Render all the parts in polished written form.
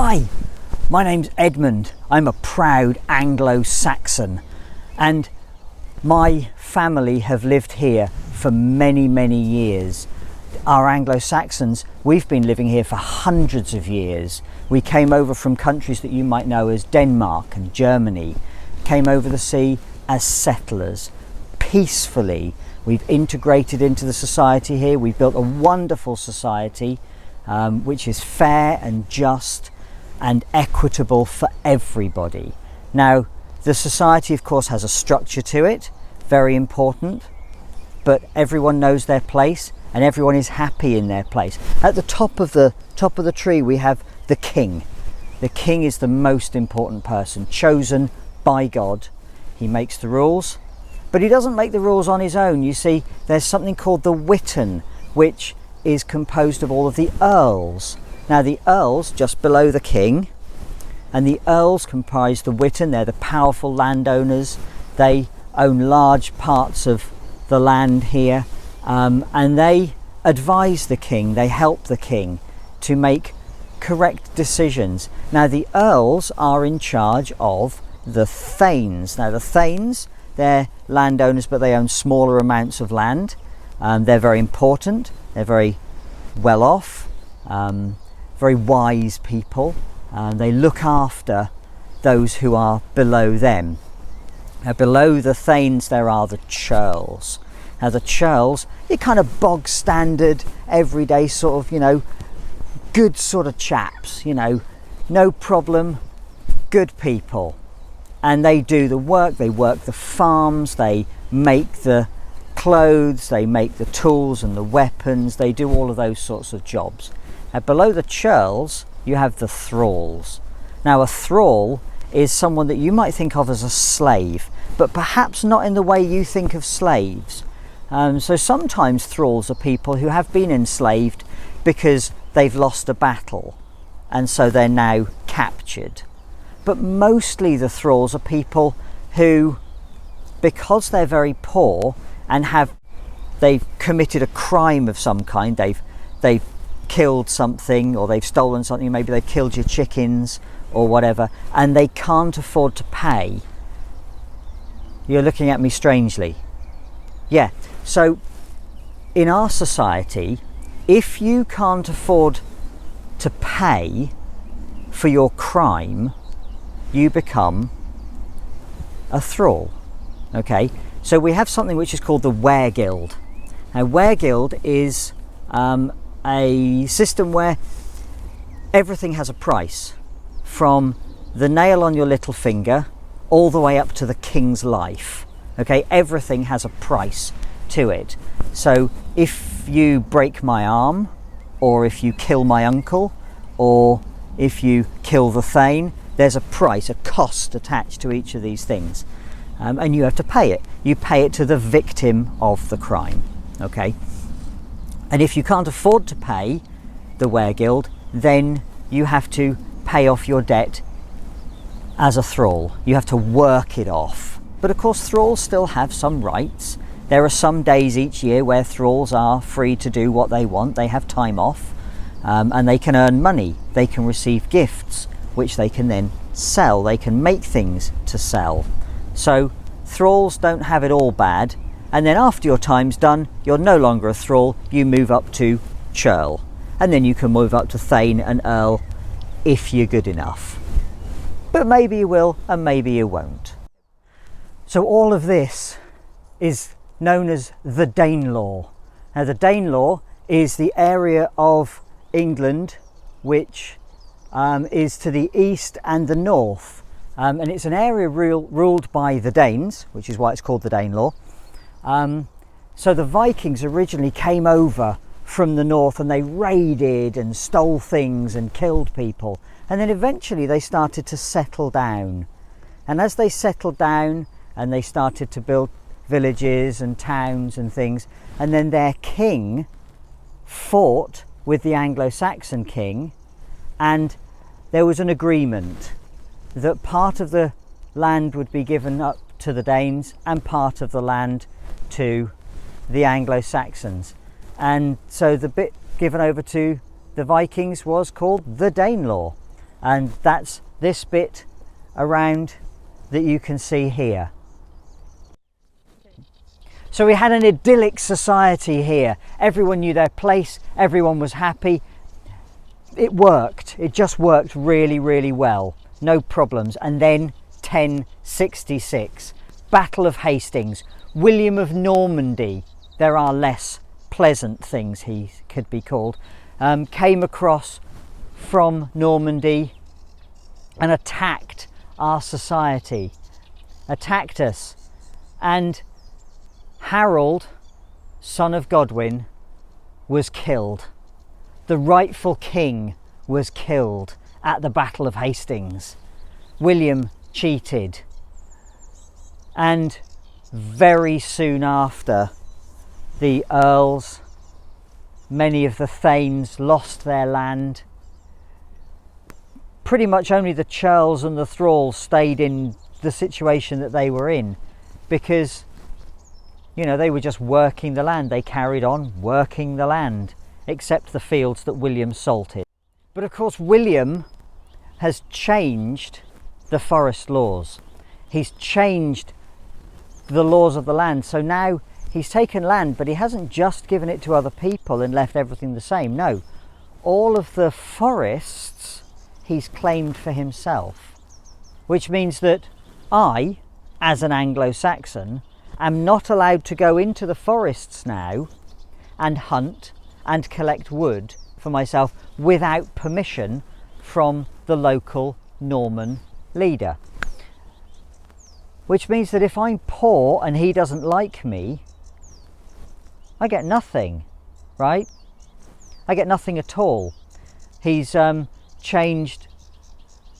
Hi, my name's Edmund. I'm a proud Anglo-Saxon, and my family have lived here for many, many years. Our Anglo-Saxons, we've been living here for hundreds of years. We came over from countries that you might know as Denmark and Germany, came over the sea as settlers, peacefully. We've integrated into the society here. We've built a wonderful society which is fair and just and equitable for everybody. Now, the society, of course, has a structure to it, very important, but everyone knows their place and everyone is happy in their place. At the top of the tree, we have the king. The king is the most important person, chosen by God. He makes the rules, but he doesn't make the rules on his own. You see, there's something called the witan, which is composed of all of the earls. Now, the earls just below the king, and the earls comprise the witan. They're the powerful landowners. They own large parts of the land here, and they advise the king, they help the king to make correct decisions. Now, the earls are in charge of the thanes. Now, the thanes, they're landowners, but they own smaller amounts of land. They're very important. They're very well off, very wise people. They look after those who are below them. Now, below the thanes there are the churls. Now, the churls, you're kind of bog standard, everyday sort of, good sort of chaps, no problem, good people. And they do the work, they work the farms, they make the clothes, they make the tools and the weapons, they do all of those sorts of jobs. Now, below the churls, you have the thralls. Now, a thrall is someone that you might think of as a slave, but perhaps not in the way you think of slaves. So sometimes thralls are people who have been enslaved because they've lost a battle, and so they're now captured. But mostly the thralls are people who, because they're very poor and they've committed a crime of some kind, they've killed something, or they've stolen something, maybe they've killed your chickens or whatever, and they can't afford to pay. You're looking at me strangely. Yeah, so in our society, if you can't afford to pay for your crime, you become a thrall. Okay, so we have something which is called the weregild. Now, weregild is a system where everything has a price, from the nail on your little finger all the way up to the king's life. Okay, everything has a price to it. So if you break my arm, or if you kill my uncle, or if you kill the thane, there's a price, a cost attached to each of these things, and you have to pay it. You pay it to the victim of the crime. Okay, and if you can't afford to pay the weregild, then you have to pay off your debt as a thrall. You have to work it off. But of course, thralls still have some rights. There are some days each year where thralls are free to do what they want. They have time off, and they can earn money. They can receive gifts, which they can then sell. They can make things to sell. So thralls don't have it all bad. And then after your time's done, you're no longer a thrall. You move up to churl, and then you can move up to thane and earl if you're good enough. But maybe you will, and maybe you won't. So all of this is known as the Danelaw. Now, the Danelaw is the area of England which is to the east and the north, and it's an area ruled by the Danes, which is why it's called the Danelaw. So the Vikings originally came over from the north, and they raided and stole things and killed people, and then eventually they started to settle down. And as they settled down and they started to build villages and towns and things, and then their king fought with the Anglo-Saxon king, and there was an agreement that part of the land would be given up to the Danes and part of the land to the Anglo-Saxons. And so the bit given over to the Vikings was called the Danelaw. and that's this bit around that you can see here. So we had an idyllic society here. Everyone knew their place, everyone was happy. It worked, it just worked really, really well, no problems. And then 1066, Battle of Hastings, William of Normandy, there are less pleasant things he could be called, came across from Normandy and attacked our society, attacked us, and Harold, son of Godwin, was killed. The rightful king was killed at the Battle of Hastings. William cheated, and very soon after, the earls, many of the thanes lost their land. Pretty much only the churls and the thralls stayed in the situation that they were in, because you know, they were just working the land. They carried on working the land, except the fields that William salted. But of course, William has changed the forest laws. He's changed the laws of the land. So now he's taken land, but he hasn't just given it to other people and left everything the same. No, all of the forests he's claimed for himself, which means that I, as an Anglo-Saxon, am not allowed to go into the forests now and hunt and collect wood for myself without permission from the local Norman leader. Which means that if I'm poor and he doesn't like me, I get nothing, right? I get nothing at all. He's changed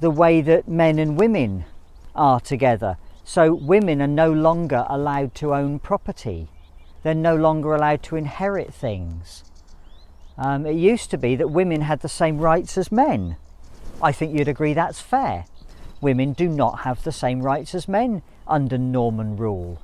the way that men and women are together. So women are no longer allowed to own property. They're no longer allowed to inherit things. It used to be that women had the same rights as men. I think you'd agree that's fair. Women do not have the same rights as men under Norman rule.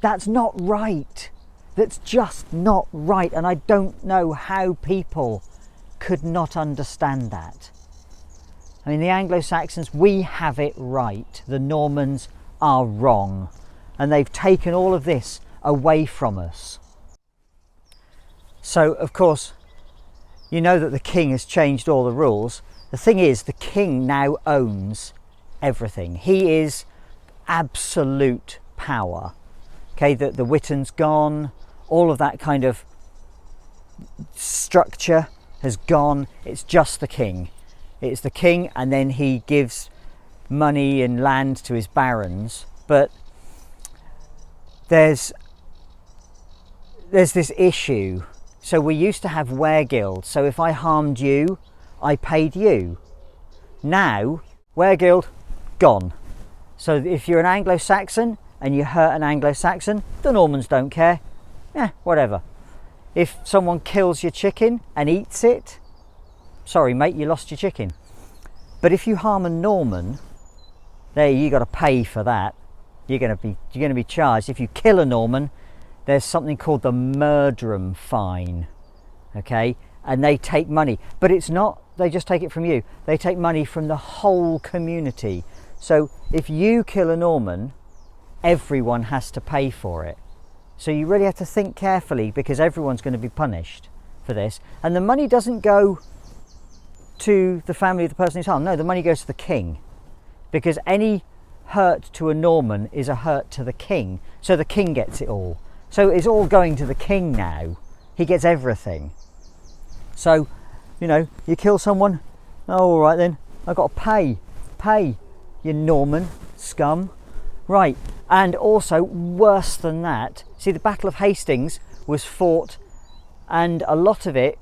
That's not right. That's just not right. And I don't know how people could not understand that. I mean, the Anglo-Saxons, we have it right. The Normans are wrong, and they've taken all of this away from us. So of course you know that the king has changed all the rules. The thing is, the king now owns everything. He is absolute power. Okay, the Witten's gone, all of that kind of structure has gone. It's just the king. It's the king, and then he gives money and land to his barons. But there's this issue. So we used to have wereguild. So if I harmed you, I paid you. Now wereguild gone. So if you're an Anglo-Saxon and you hurt an Anglo-Saxon, the Normans don't care. Whatever. If someone kills your chicken and eats it, sorry mate, you lost your chicken. But if you harm a Norman, there, you got to pay for that. You're going to be charged. If you kill a Norman, there's something called the murderum fine. Okay, and they take money, but it's not. They just take it from you. They take money from the whole community. So if you kill a Norman, everyone has to pay for it. So you really have to think carefully, because everyone's going to be punished for this. And the money doesn't go to the family of the person who's harmed. No, the money goes to the king. Because any hurt to a Norman is a hurt to the king, so the king gets it all. So it's all going to the king now. He gets everything. So, you know, you kill someone, oh, all right then, I've got to pay, you Norman scum. Right, and also worse than that, see, the Battle of Hastings was fought, and a lot of it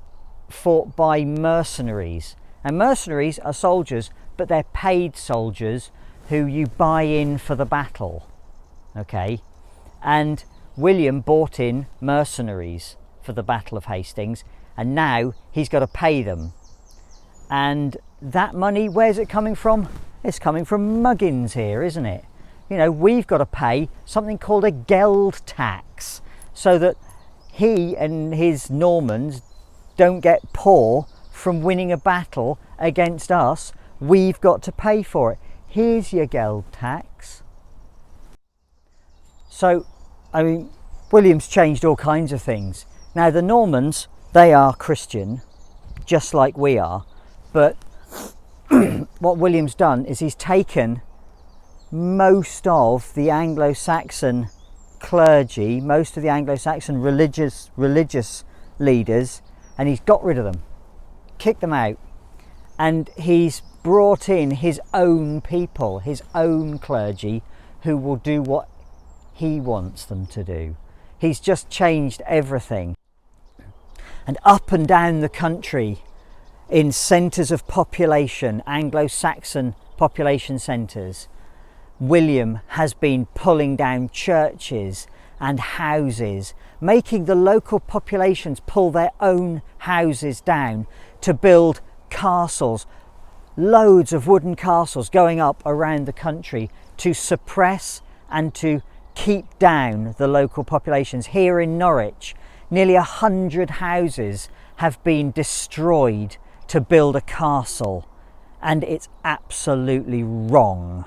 fought by mercenaries. And mercenaries are soldiers, but they're paid soldiers who you buy in for the battle. Okay, and William bought in mercenaries for the Battle of Hastings, and now he's got to pay them. And that money, where's it coming from? It's coming from muggins here, isn't it? You know, we've got to pay something called a geld tax, so that he and his Normans don't get poor from winning a battle against us we've got to pay for it. Here's your geld tax. So, I mean, William's changed all kinds of things. Now, the Normans, they are Christian, just like we are, but what William's done is he's taken most of the Anglo-Saxon clergy, most of the Anglo-Saxon religious leaders, and he's got rid of them, kicked them out, and he's brought in his own people, his own clergy, who will do what he wants them to do. He's just changed everything. And up and down the country, in centres of population, Anglo-Saxon population centres, William has been pulling down churches and houses, making the local populations pull their own houses down to build castles, loads of wooden castles going up around the country to suppress and to keep down the local populations. Here in Norwich, nearly 100 houses have been destroyed to build a castle, and it's absolutely wrong.